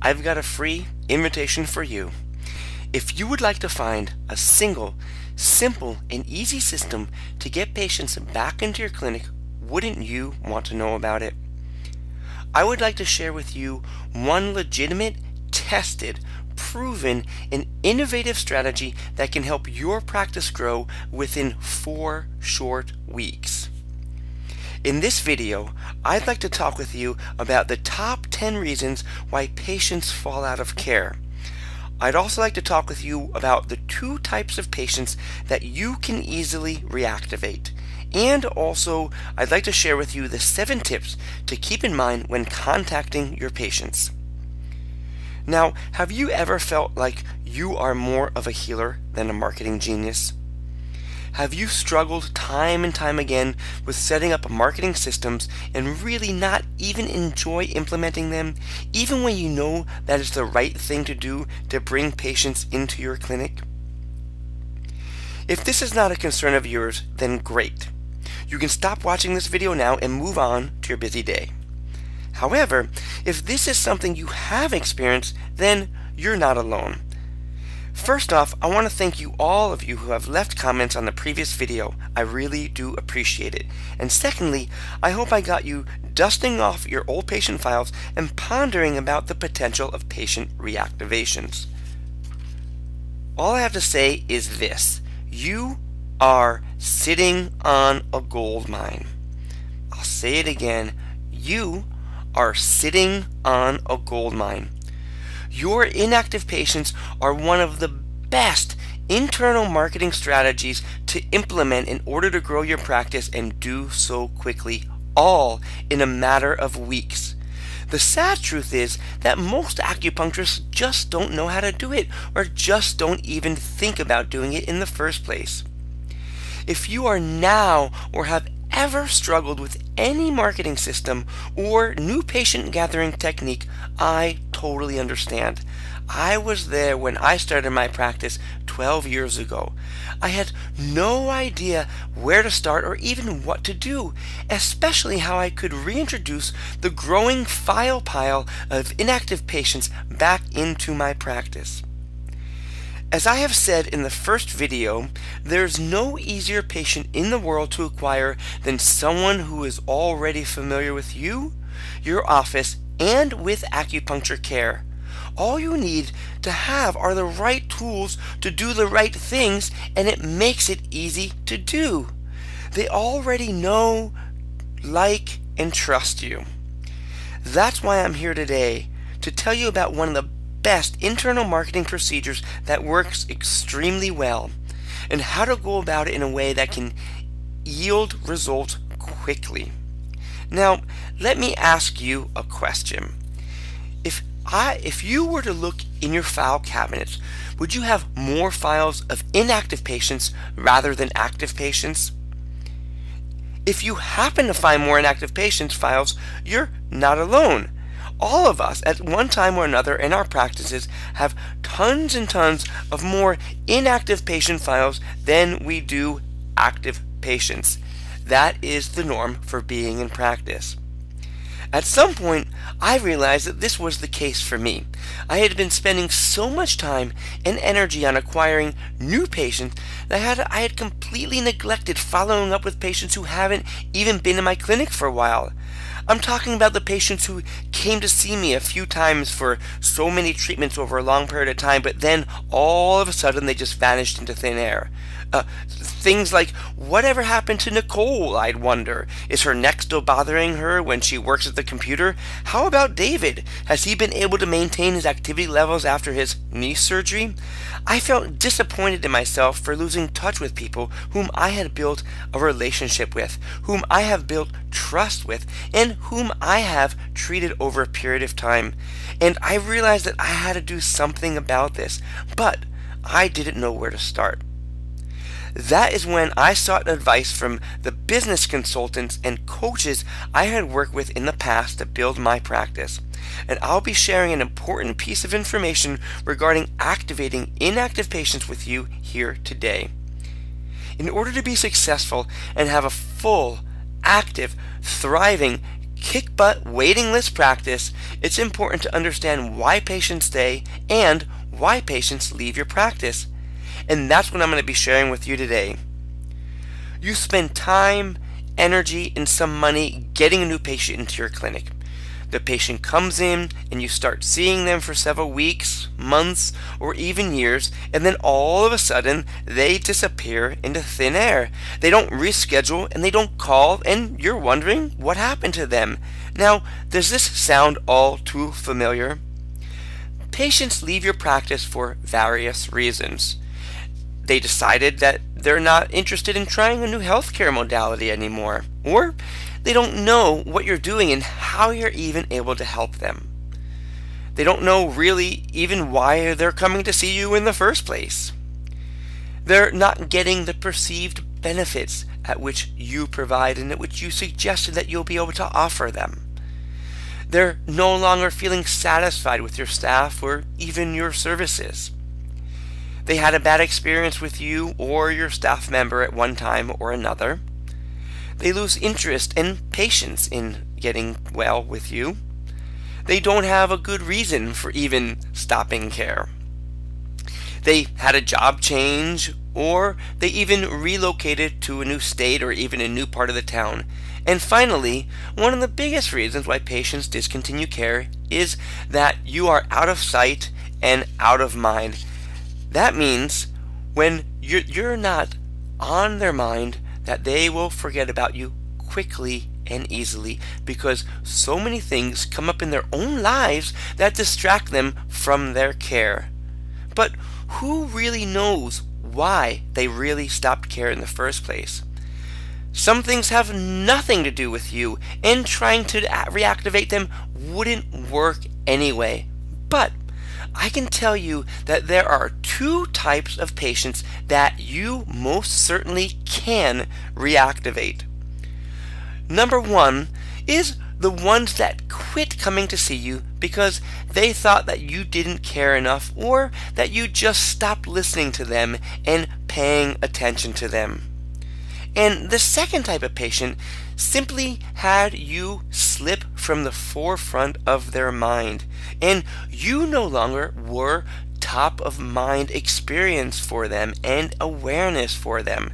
I've got a free invitation for you. If you would like to find a single, simple, and easy system to get patients back into your clinic, wouldn't you want to know about it? I would like to share with you one legitimate, tested, proven, and innovative strategy that can help your practice grow within 4 short weeks. In this video, I'd like to talk with you about the top 10 reasons why patients fall out of care. I'd also like to talk with you about the 2 types of patients that you can easily reactivate. And also, I'd like to share with you the 7 tips to keep in mind when contacting your patients. Now, have you ever felt like you are more of a healer than a marketing genius? Have you struggled time and time again with setting up marketing systems and really not even enjoy implementing them, even when you know that it's the right thing to do to bring patients into your clinic? If this is not a concern of yours, then great. You can stop watching this video now and move on to your busy day. However, if this is something you have experienced, then you're not alone. First off, I want to thank all of you who have left comments on the previous video. I really do appreciate it. And secondly, I hope I got you dusting off your old patient files and pondering about the potential of patient reactivations. All I have to say is this: you are sitting on a gold mine. I'll say it again. You are sitting on a gold mine. Your inactive patients are one of the best internal marketing strategies to implement in order to grow your practice, and do so quickly, all in a matter of weeks. The sad truth is that most acupuncturists just don't know how to do it, or just don't even think about doing it in the first place. If you are now or have ever struggled with any marketing system or new patient gathering technique, I totally understand. I was there when I started my practice 12 years ago. I had no idea where to start or even what to do, especially how I could reintroduce the growing file pile of inactive patients back into my practice. As I have said in the first video, there's no easier patient in the world to acquire than someone who is already familiar with you, your office, and with acupuncture care. All you need to have are the right tools to do the right things, and it makes it easy to do. They already know, like, and trust you. That's why I'm here today, to tell you about one of the best internal marketing procedures that works extremely well, and how to go about it in a way that can yield results quickly. Now, let me ask you a question. If you were to look in your file cabinets, would you have more files of inactive patients rather than active patients? If you happen to find more inactive patients files, you're not alone. All of us, at one time or another in our practices, have tons and tons of more inactive patient files than we do active patients. That is the norm for being in practice. At some point, I realized that this was the case for me. I had been spending so much time and energy on acquiring new patients that I had completely neglected following up with patients who haven't even been in my clinic for a while. I'm talking about the patients who came to see me a few times for so many treatments over a long period of time, but then all of a sudden they just vanished into thin air. Things like, whatever happened to Nicole, I'd wonder? Is her neck still bothering her when she works at the computer? How about David? Has he been able to maintain his activity levels after his knee surgery? I felt disappointed in myself for losing touch with people whom I had built a relationship with, whom I have built trust with, and whom I have treated over a period of time. And I realized that I had to do something about this, but I didn't know where to start. That is when I sought advice from the business consultants and coaches I had worked with in the past to build my practice. And I'll be sharing an important piece of information regarding activating inactive patients with you here today. In order to be successful and have a full, active, thriving, kick butt waiting list practice, it's important to understand why patients stay and why patients leave your practice. And that's what I'm going to be sharing with you today. You spend time, energy, and some money getting a new patient into your clinic. The patient comes in and you start seeing them for several weeks, months, or even years, and then all of a sudden they disappear into thin air. They don't reschedule and they don't call, and you're wondering what happened to them. Now, does this sound all too familiar? Patients leave your practice for various reasons. They decided that they're not interested in trying a new healthcare modality anymore, or they don't know what you're doing and how you're even able to help them. They don't know really even why they're coming to see you in the first place. They're not getting the perceived benefits at which you provide and at which you suggested that you'll be able to offer them. They're no longer feeling satisfied with your staff or even your services. They had a bad experience with you or your staff member at one time or another. They lose interest and patience in getting well with you. They don't have a good reason for even stopping care. They had a job change, or they even relocated to a new state or even a new part of the town. And finally, one of the biggest reasons why patients discontinue care is that you are out of sight and out of mind. That means when you're not on their mind, that they will forget about you quickly and easily because so many things come up in their own lives that distract them from their care. But who really knows why they really stopped care in the first place? Some things have nothing to do with you, and trying to reactivate them wouldn't work anyway. But I can tell you that there are two types of patients that you most certainly can reactivate. Number one is the ones that quit coming to see you because they thought that you didn't care enough or that you just stopped listening to them and paying attention to them. And the second type of patient simply had you slip from the forefront of their mind, and you no longer were top of mind experience for them and awareness for them.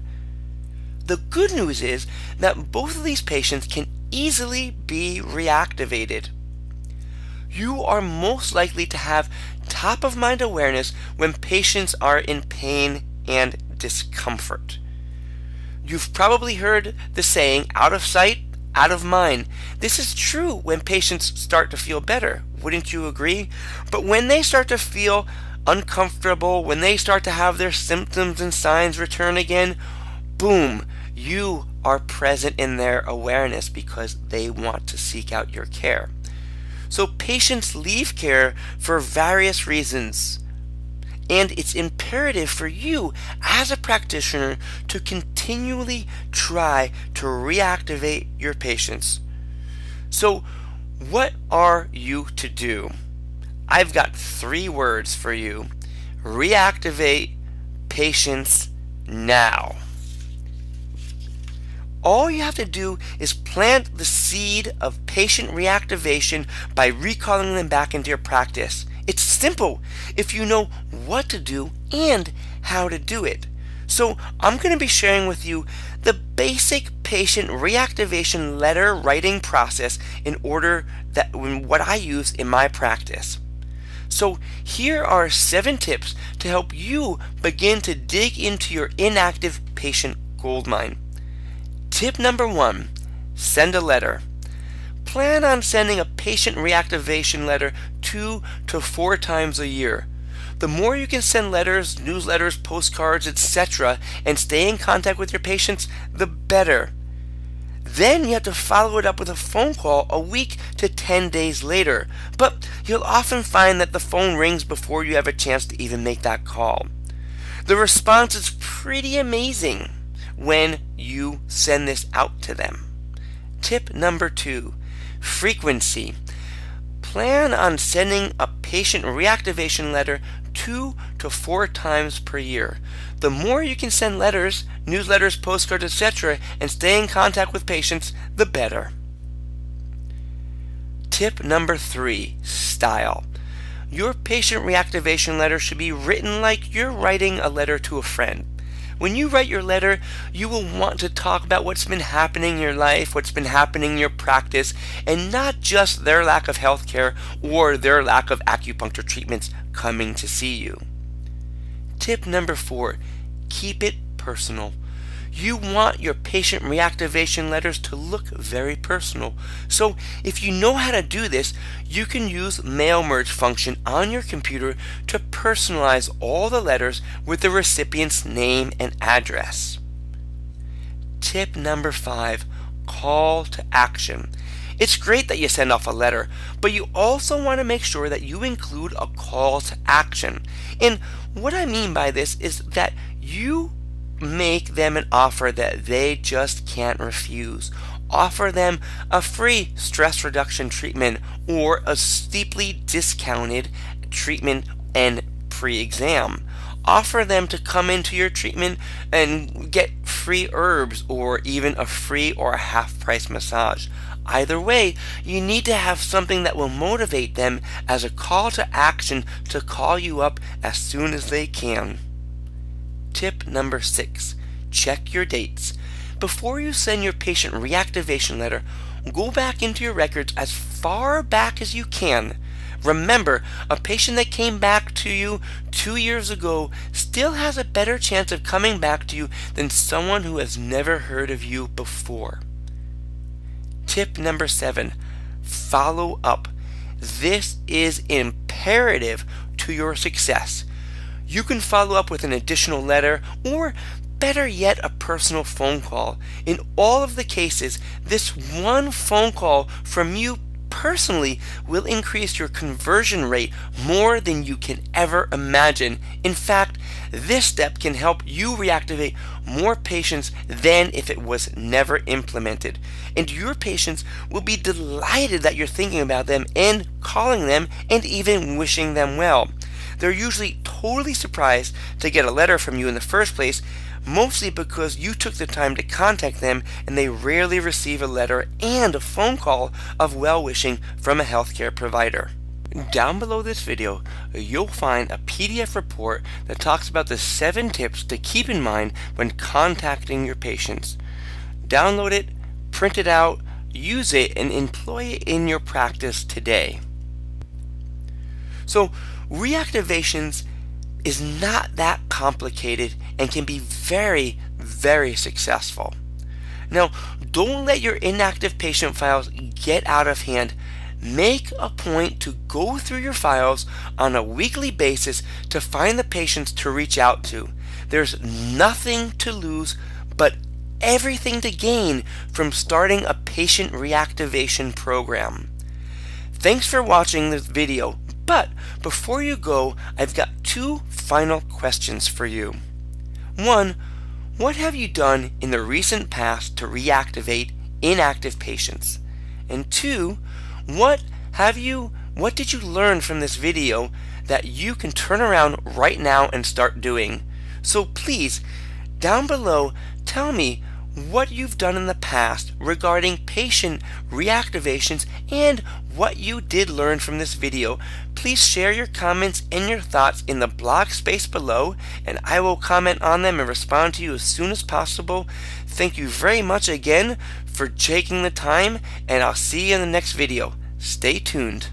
The good news is that both of these patients can easily be reactivated. You are most likely to have top of mind awareness when patients are in pain and discomfort. You've probably heard the saying, out of sight, out of mind. This is true when patients start to feel better. Wouldn't you agree? But when they start to feel uncomfortable, when they start to have their symptoms and signs return again, boom, you are present in their awareness because they want to seek out your care. So patients leave care for various reasons. And it's imperative for you as a practitioner to continually try to reactivate your patients. So what are you to do? I've got 3 words for you. Reactivate patients now. All you have to do is plant the seed of patient reactivation by recalling them back into your practice. It's simple if you know what to do and how to do it. So I'm going to be sharing with you the basic patient reactivation letter writing process in order that what I use in my practice. So here are 7 tips to help you begin to dig into your inactive patient goldmine. Tip number 1, send a letter. Plan on sending a patient reactivation letter 2 to 4 times a year. The more you can send letters, newsletters, postcards, etc., and stay in contact with your patients, the better. Then you have to follow it up with a phone call a week to 10 days later. But you'll often find that the phone rings before you have a chance to even make that call. The response is pretty amazing when you send this out to them. Tip number 2, frequency. Plan on sending a patient reactivation letter 2 to 4 times per year. The more you can send letters, newsletters, postcards, etc., and stay in contact with patients, the better. Tip number 3, style. Your patient reactivation letter should be written like you're writing a letter to a friend. When you write your letter, you will want to talk about what's been happening in your life, what's been happening in your practice, and not just their lack of health care or their lack of acupuncture treatments coming to see you. Tip number 4, keep it personal. You want your patient reactivation letters to look very personal. So if you know how to do this, you can use mail merge function on your computer to personalize all the letters with the recipient's name and address. Tip number 5, call to action. It's great that you send off a letter, but you also want to make sure that you include a call to action. And what I mean by this is that you make them an offer that they just can't refuse. Offer them a free stress reduction treatment or a steeply discounted treatment and pre-exam. Offer them to come into your treatment and get free herbs or even a free or a half price massage. Either way, you need to have something that will motivate them as a call to action to call you up as soon as they can. Tip number 6, check your dates. Before you send your patient reactivation letter, go back into your records as far back as you can. Remember, a patient that came back to you 2 years ago still has a better chance of coming back to you than someone who has never heard of you before. Tip number 7, follow up. This is imperative to your success. You can follow up with an additional letter or, better yet, a personal phone call. In all of the cases, this one phone call from you personally will increase your conversion rate more than you can ever imagine. In fact, this step can help you reactivate more patients than if it was never implemented. And your patients will be delighted that you're thinking about them and calling them and even wishing them well. They're usually totally surprised to get a letter from you in the first place, mostly because you took the time to contact them and they rarely receive a letter and a phone call of well-wishing from a healthcare provider. Down below this video, you'll find a PDF report that talks about the 7 tips to keep in mind when contacting your patients. Download it, print it out, use it, and employ it in your practice today. So, reactivations is not that complicated and can be very, very successful. Now, don't let your inactive patient files get out of hand. Make a point to go through your files on a weekly basis to find the patients to reach out to. There's nothing to lose but everything to gain from starting a patient reactivation program. Thanks for watching this video. But before you go, I've got 2 final questions for you. 1, what have you done in the recent past to reactivate inactive patients? And 2, what did you learn from this video that you can turn around right now and start doing? So please, down below, tell me what you've done in the past regarding patient reactivations and what you did learn from this video. Please share your comments and your thoughts in the blog space below, and I will comment on them and respond to you as soon as possible. Thank you very much again for taking the time, and I'll see you in the next video. Stay tuned.